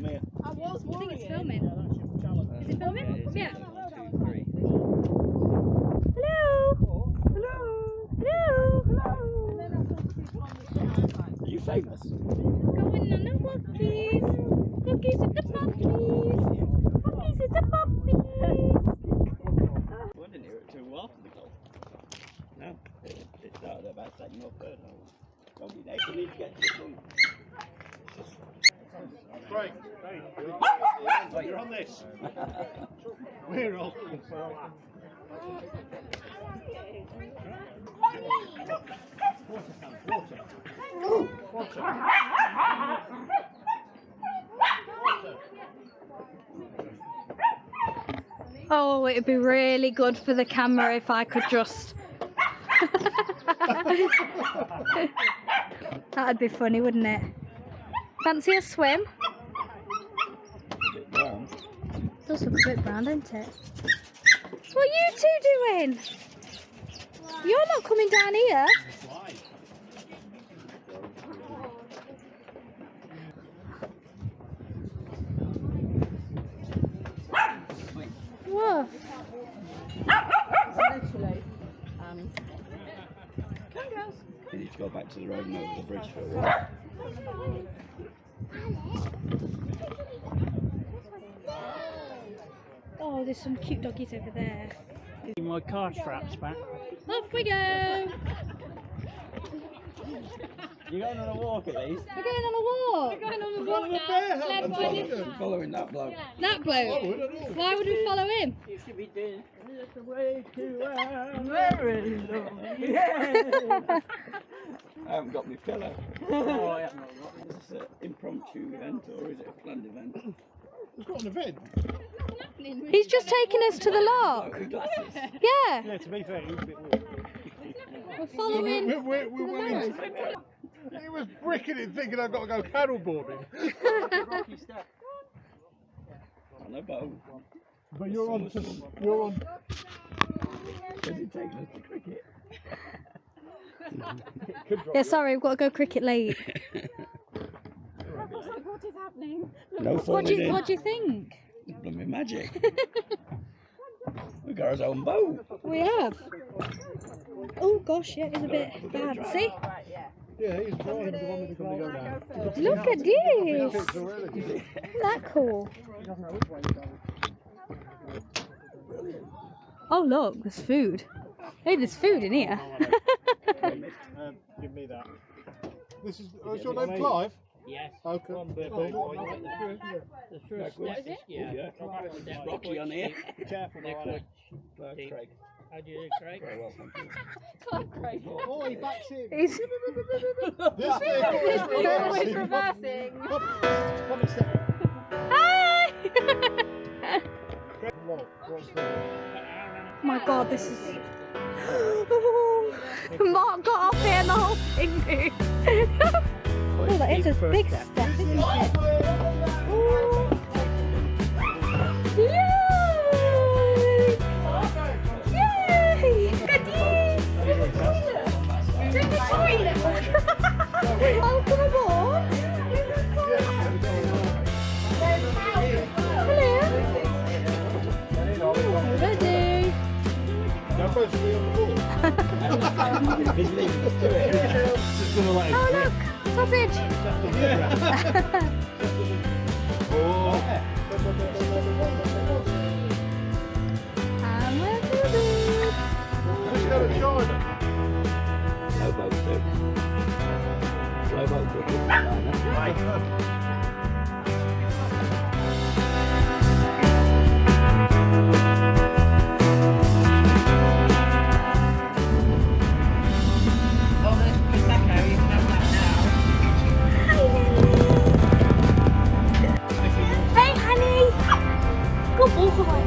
Come here. I was worried. I think it's filming. Is it filming? Yeah. 1, 2, 3. Hello. Hello. Hello. Are you famous? Going on the walkies. Walkies with the puppies. Puppies with the puppies. I didn't hear it too often before. No, it started about second or third. Don't be next. We need to get to the food. Craig, you're on this. We're all for a laugh. Water. Oh, it'd be really good for the camera if I could just. That'd be funny, wouldn't it? Fancy a swim? Does look a bit brown, doesn't it? What are you two doing? You're not coming down here. Whoa. Literally. You need to go back to the road and over the bridge for a while. Oh, there's some cute doggies over there. My car straps back. Off we go. You're going on a walk at least? We're going on a walk. We're going on a walk now. Led by this man. Following that bloke. That bloke. Why would we follow him? You should be doing the way to I haven't got my pillow. Oh, I haven't Is this an impromptu event or is it a planned event? We've got an event. He's just taking us to the lock. With glasses. Yeah. Yeah, to be fair, he was a bit weird. We're following. He was bricking it thinking I've got to go paddle boarding. On a boat. But you're on. Is he taking us to cricket? Yeah, sorry, we've got to go cricket late. What is happening? No What falling in. do you think? Blooming magic. We've got our own boat. We have. Oh gosh, yeah, it's a bit bad. See? Right, yeah. Yeah, he's driving the one with the go down. Look at this. Picks already. Isn't that cool? Oh look, there's food. Hey, there's food in here. Give me that. This is your name, Clive? Yes. Okay. The first step is It's rocky on here. Careful, Craig. How do you do, Craig? Very well, thank you. Craig. Oh, he backs in. He's This vehicle is Always reversing. reversing. Come and step. Hi! Whoa, what's that? Oh my god, this is. Mark got off here and the whole thing moved. Oh, that is a big step, isn't it? Ooh. Yay! Yay! To the toilet! Welcome aboard! Hello! Ready? You're supposed to be on the board. Just gonna let Oh look! Sausage! And we're moving! Let's go to China. Slow boat too. Slow boat too. Oh, there's prosecco. You can have that now. Hey honey! Good boy!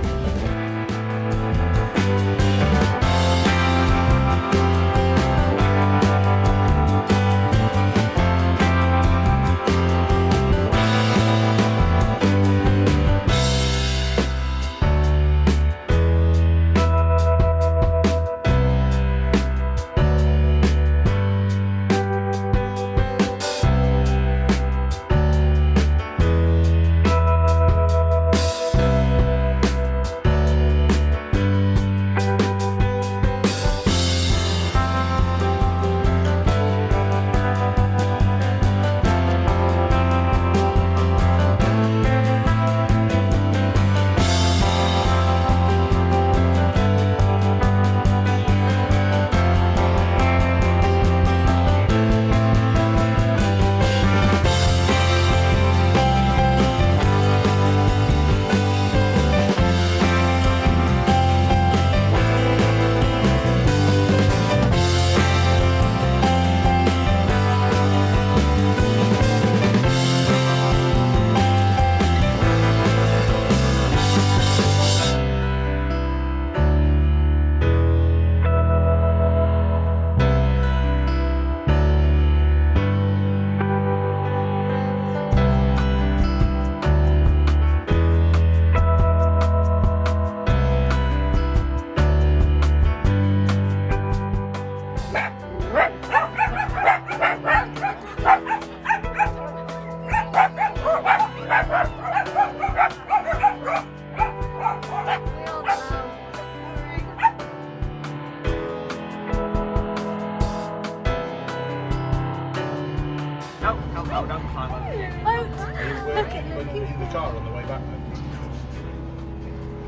in the car on the way back then.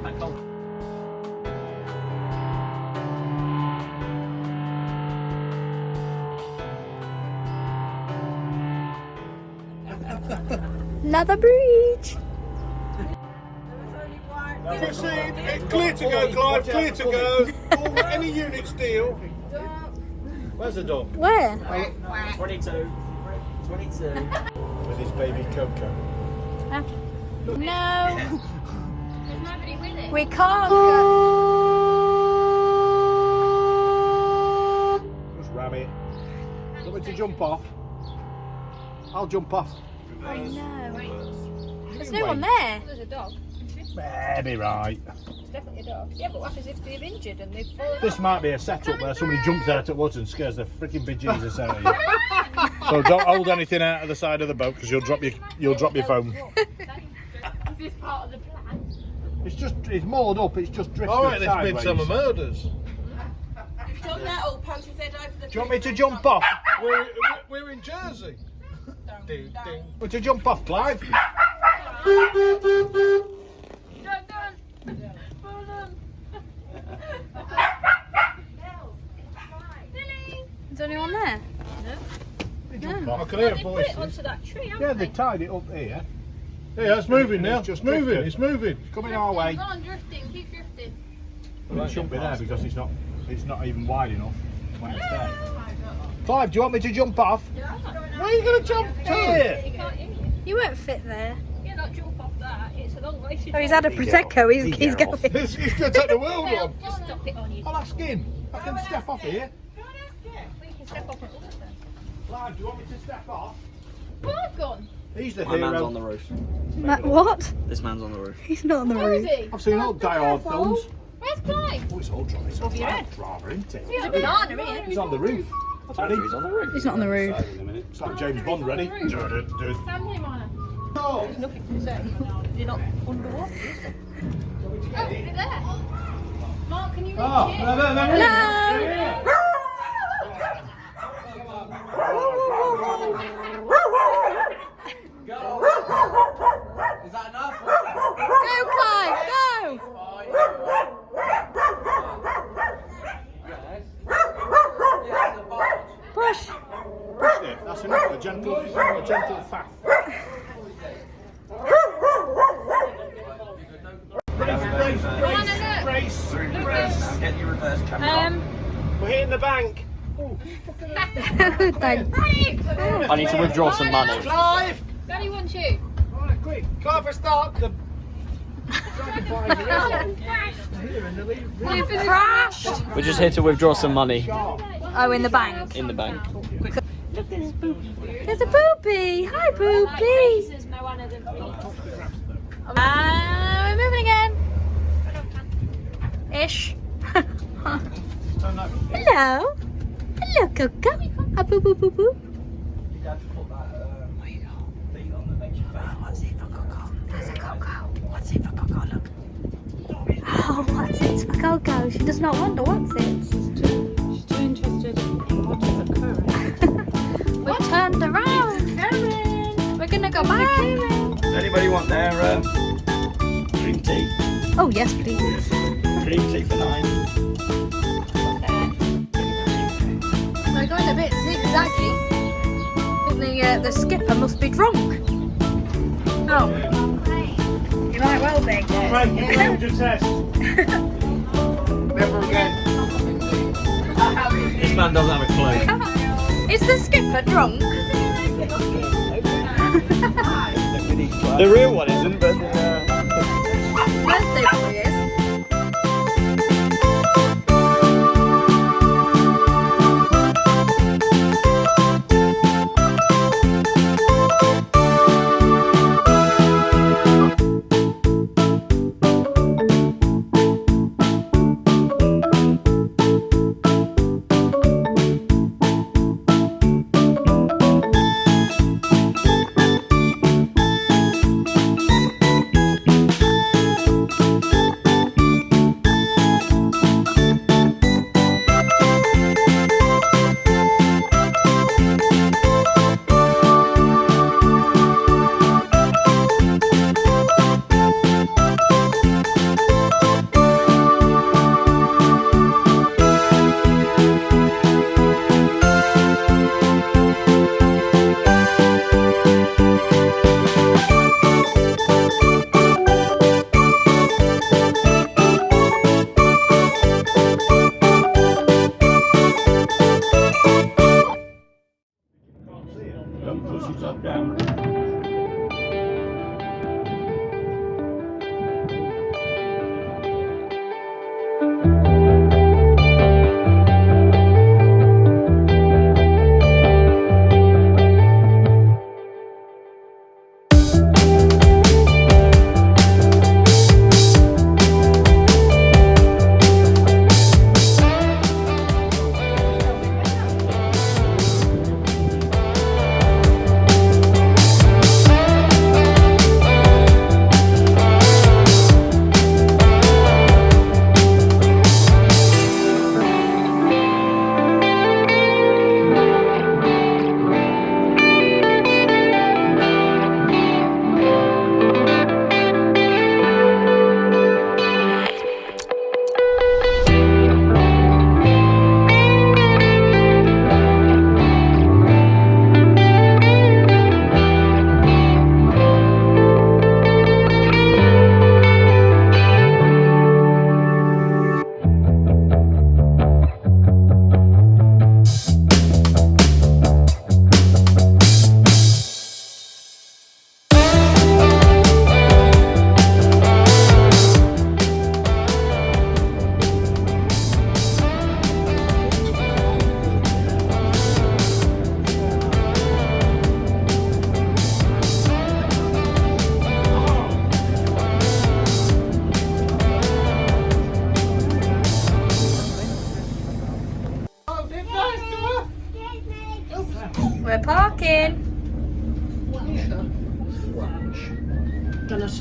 Back home. Another bridge. Proceed. Clear to go, Clive. Clear to go. All, any units deal. Where's the dog? Where? 22. 22. With his baby Coco. No. There's nobody with it. We can't go. Just ram it. Want me to jump off? I'll jump off. I know. There's no one there. There's a dog. Maybe right. It's definitely a dog. Yeah, but what happens if they're injured and they've fallen This off? might be a setup where somebody jumps out at once and scares the freaking bejesus out of you. So don't hold anything out of the side of the boat because you'll drop your phone. Is this part of the plan? It's moored up. It's just drifted All right, this sideways. Midsummer Murders. You've done that all post his head over the. Do you want me to jump off? We're in Jersey. Ding, ding. Want me to jump off, Clive? Is anyone there? Jump I off. can hear They put it voices. onto that tree, haven't Yeah, they? they tied it up here. Yeah, it's moving now. It's just It's moving. drifted. It's moving. Coming our way. Go on, drifting, keep drifting. Well, it shouldn't be there because it's not even wide enough when it's there. Clive, do you want me to jump off? Yeah, I'm not going Where are you going to jump to? Here. You can't hear me. You won't fit there. Yeah, not jump off that. It's a long way to Oh, he's had a prosecco. He's get off. going. He's going to take the world on. Just stop it on you. I'll ask him. I can step off here. We can step off it all then. Clive, do you want me to step off? Well, I've gone. He's the My hero. man's on the roof. What? This man's on the roof. He's not on the Where is roof. he? I've seen old die-hard films. Where's Clive? Oh, it's all dry. It's Over your head. drama, isn't it? He's a banana, isn't He's on the roof. Ready? He's on the roof. He's not on the roof. It's like James Bond, ready? Stand him on him. There's nothing to say. You're not underwater, is there? Oh, you're there. Mark, can you reach it? Hello. Is that enough? Go, Clive. Go. Push. Pushed it. That's enough. A gentle faff. Race. Get your reverse camera. We're hitting the bank. Thanks. I need to withdraw some money. Clive! Daddy wants you. Alright, quick. Clive, for start. The Crashed. We're just here to withdraw some money Oh, in the bank. in the bank. There's a poopy. Hi, poopy. There's no one of them. We're moving again. Ish. Hello. Hello, Coco. A boo boo boo boo. What's it for Coco? There's a Coco. What's it for Coco? Look. Oh, what's it for Coco? She does not want to what's it. She's too interested in what is occurring. We're turned around. We're gonna go back. Does anybody want their green tea? Oh yes, please. Green tea for 9. We're going a bit zigzaggy. I think the skipper must be drunk. Oh. You might well be. Right, you failed your test. Never again. This man doesn't have a clue. Is the skipper drunk? The real one isn't, but Birthday boy is.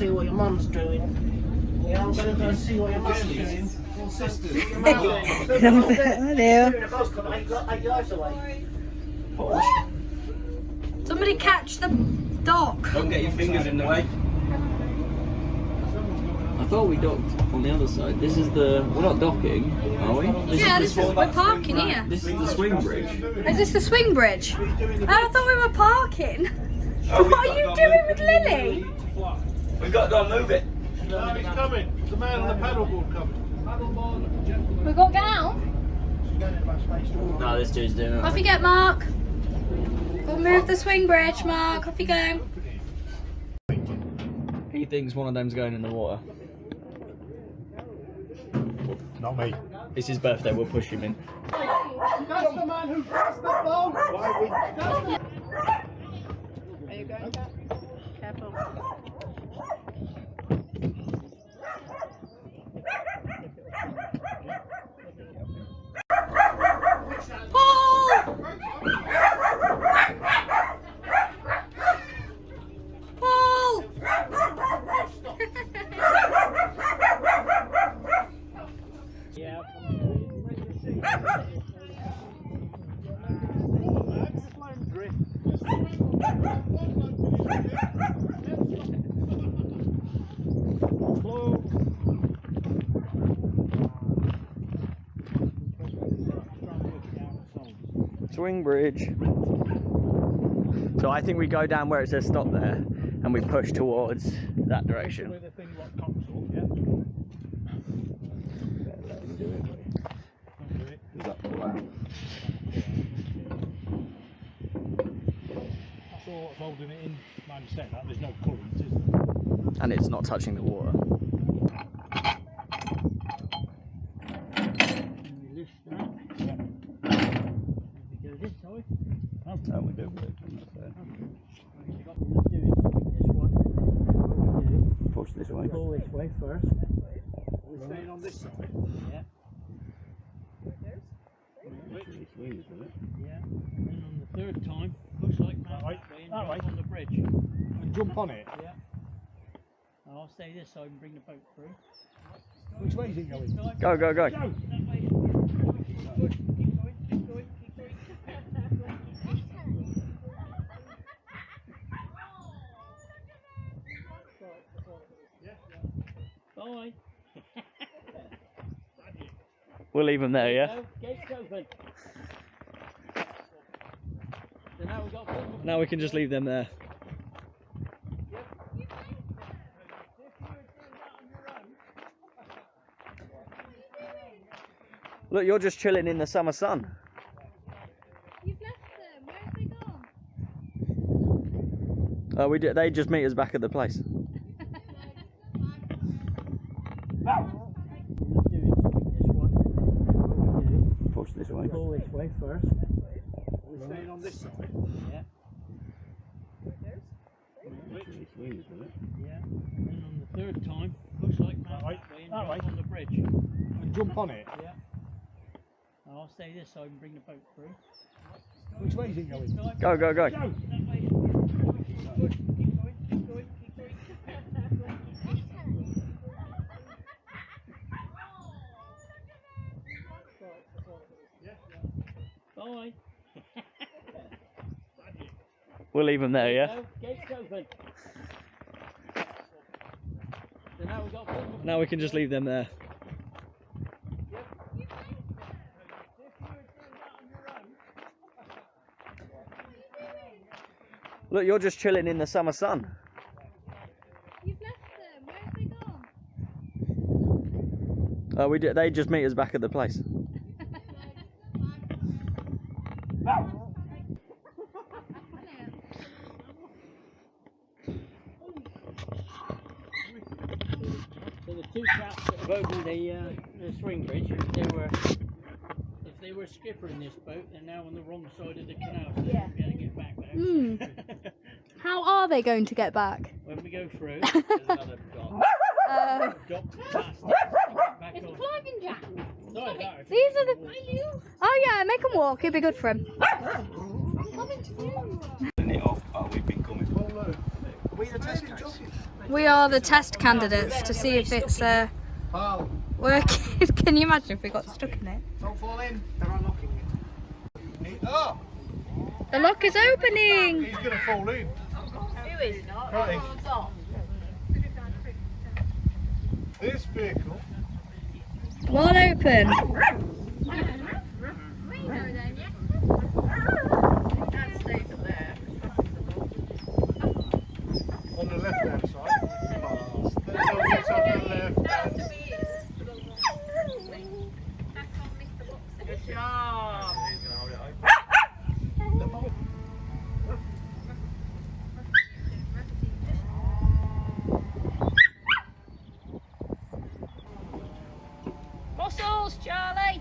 see what your mum's doing. Yeah, I'm going to go see what your mum's doing. Or sisters. Somebody catch the dock. Don't get your fingers in the way. I thought we docked on the other side. This is the... We're not docking, are we? We're parking here. This is the swing bridge. Is this the swing bridge? Oh, I thought we were parking. Oh, What are you doing with Lily? We've got to go and move it. No, he's coming. The man on the paddleboard coming. We've got to get out. No, this dude's doing it. Off you get, Mark. We'll move the swing bridge, Mark. Off you go. He thinks one of them's going in the water. Not me. It's his birthday, we'll push him in. That's the man who gets the boat. Are you going, Kat? Careful. Paul! Paul! Yeah. Swing bridge. So I think we go down where it says stop there and we push towards that direction. With the thing what comes up, yeah. Let him do it. Does that pull out? That's all what's holding it in. Mind saying that, there's no current, is there? And it's not touching the water. Lift that. We go this side. Oh, no, we do it. Push this way. Pull this way first. We're staying on this side. Yeah. Yeah. And on the third time, push like that way and jump on the bridge. And jump on it. Yeah. And I'll stay this side and bring the boat through. Which way is it going? Go, go, go. That way. Good. Keep going, keep going, keep going. Bye. We'll leave him there, yeah? Gate's open. So now we've got one. Now we can just leave them there. Look, you're just chilling in the summer sun. You've left them. Where have they gone? Oh, they just meet us back at the place. Push this way. Pull this way first. We're staying on this side. Yeah. Yeah. And on the third time, push like that way and jump on the bridge. And jump on it. Yeah. And I'll stay this side and bring the boat through. Which way is it going? Go, go, go. That way. Good. Keep going, keep going, keep going. Bye. We'll leave them there, yeah? Gate's open. So now we've got one. Now we can just leave them there. Look, you're just chilling in the summer sun. You've left them. Where have they gone? Oh, they just meet us back at the place. So the two chaps that have opened the swing bridge, if they were a skipper in this boat, they're now on the wrong side of the canal, so they won't be able to get back there. How are they going to get back? When we go through, there's another dock. Dock past it, back on. Clive and Jack. No, no, These are the. Oh yeah, make them walk. It'd be good for him. Turn it off, we've been coming. Are we the test case? We are the test candidates to see if it's Pal, working. Can you imagine if we got stuck in it? don't fall in. They're unlocking it. Oh, The lock is opening. he's going to fall in. Who is not? Right. This vehicle. One open. On the left hand side. There's no bits on the left. Good job. Muscles, Charlie.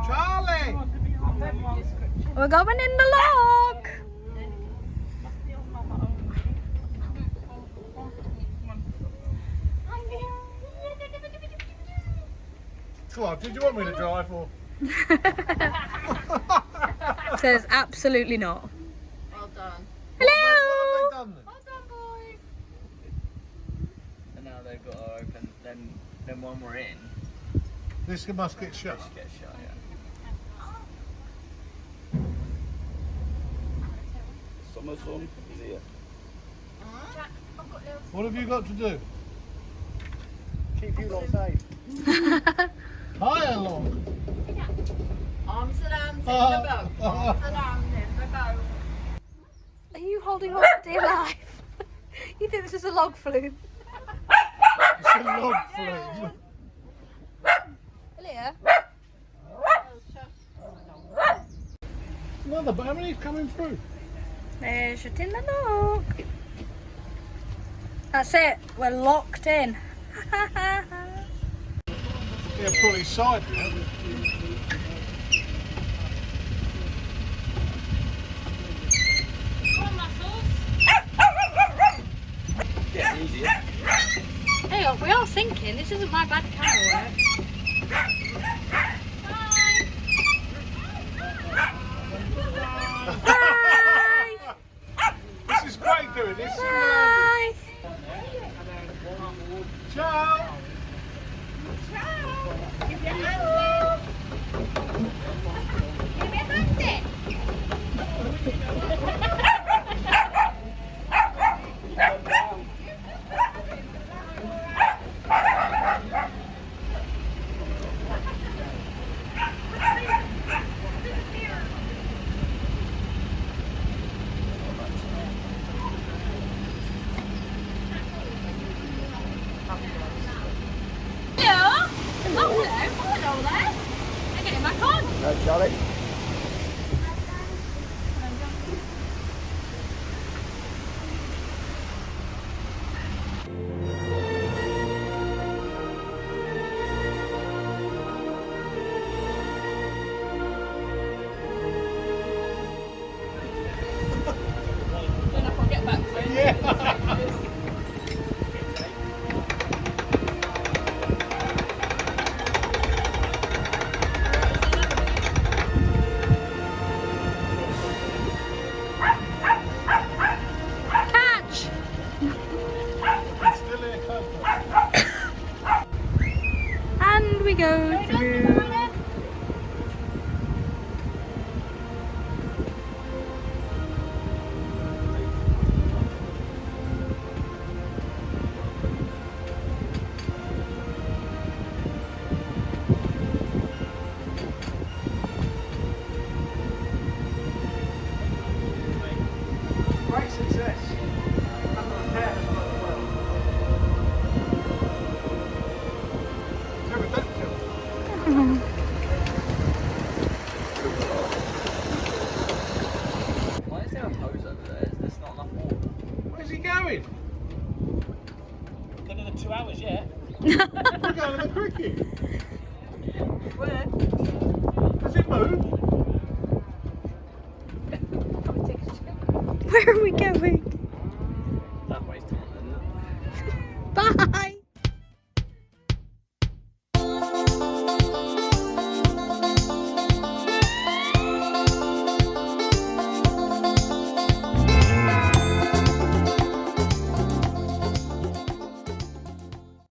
Charlie! We're going in the lock. Clive, did you want me to drive or? Says absolutely not. Well done. Hello. What have they done then? Well done, boys. And now they've got to open. Then when we're in, This must get shut. get shut. Yeah. Summer sun is here. What have you got to do? Keep you lot safe. Hi, along. Arms and hands in the boat. Arms and hands in the boat. Are you holding on for dear life? You think this is a log flume? It's a log flume. Leah? Another, but how many coming through? They're shutting the lock. That's it. We're locked in. Yeah, pull his side now. Come on, Muscles. Yeah, easier. Hey, we are sinking. This isn't my bad camera work. Bye. This is great doing this. Bye. Ciao. Give your hands in. Give your hands in. No, Charlie. Then I'll get back to it. Yeah. Catch. Still here, Coco. And we go through. Great success. Why is there a hose over there? There's not enough water. Where's he going? Another 2 hours yet. We're going to the cricket. Where? Does it move? Where are we going?